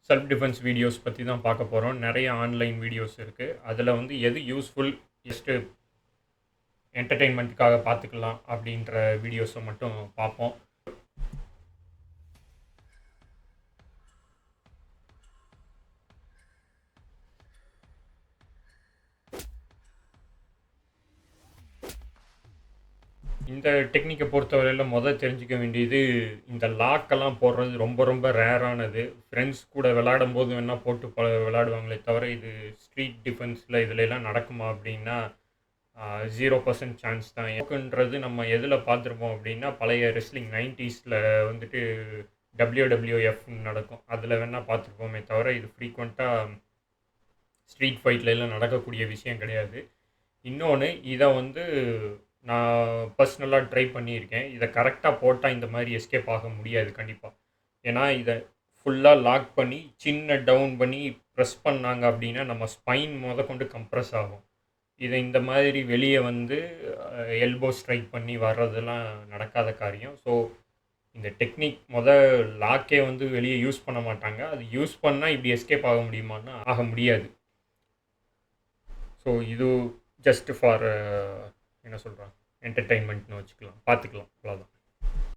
Self defence videos பற்றி தான் பார்க்க போகிறோம். நிறைய ஆன்லைன் வீடியோஸ் இருக்குது. அதில் வந்து எது யூஸ்ஃபுல், ஜஸ்ட்டு என்டர்டெயின்மெண்ட்டுக்காக பார்த்துக்கலாம் அப்படின்ற வீடியோஸை மட்டும் பார்ப்போம். இந்த டெக்னிக்கை பொறுத்தவரையில் தெரிஞ்சுக்க வேண்டியது, இந்த லாக்கெல்லாம் போடுறது ரொம்ப ரொம்ப ரேரானது. ஃப்ரெண்ட்ஸ் கூட விளையாடும் போது வேணால் போட்டு விளையாடுவாங்களே தவிர, இது ஸ்ட்ரீட் டிஃபென்ஸில் இதுலலாம் நடக்குமா அப்படின்னா 0% சான்ஸ் தான். எனக்குன்றது நம்ம எதில் பார்த்துருப்போம் அப்படின்னா, பழைய ரெஸ்லிங் 90ஸில் வந்துட்டு WWF நடக்கும். அதில் வேணால் பார்த்துருப்போமே தவிர, இது ஃப்ரீக்வெண்ட்டாக ஸ்ட்ரீட் ஃபைட்லலாம் நடக்கக்கூடிய விஷயம் கிடையாது. இன்னொன்று, இதை வந்து நான் பர்சனலாக ட்ரை பண்ணியிருக்கேன். இதை கரெக்டாக போட்டால் இந்த மாதிரி எஸ்கேப் ஆக முடியாது கண்டிப்பாக. ஏன்னா இதை ஃபுல்லாக லாக் பண்ணி சின்ன டவுன் பண்ணி ப்ரெஸ் பண்ணாங்க அப்படின்னா நம்ம ஸ்பைன் கொண்டு கம்ப்ரெஸ் ஆகும். இதை இந்த மாதிரி வெளியே வந்து எல்போ ஸ்ட்ரைக் பண்ணி வர்றதெல்லாம் நடக்காத காரியம். ஸோ இந்த டெக்னிக் லாக்கே வந்து வெளியே யூஸ் பண்ண மாட்டாங்க. அது யூஸ் பண்ணால் இப்படி எஸ்கேப் ஆக முடியுமான்னா ஆக முடியாது. ஸோ இது ஜஸ்ட் ஃபார் என்ன சொல்கிறாங்க, என்டர்டெயின்மெண்ட்னு வச்சுக்கலாம், பார்த்துக்கலாம், அவ்வளோதான்.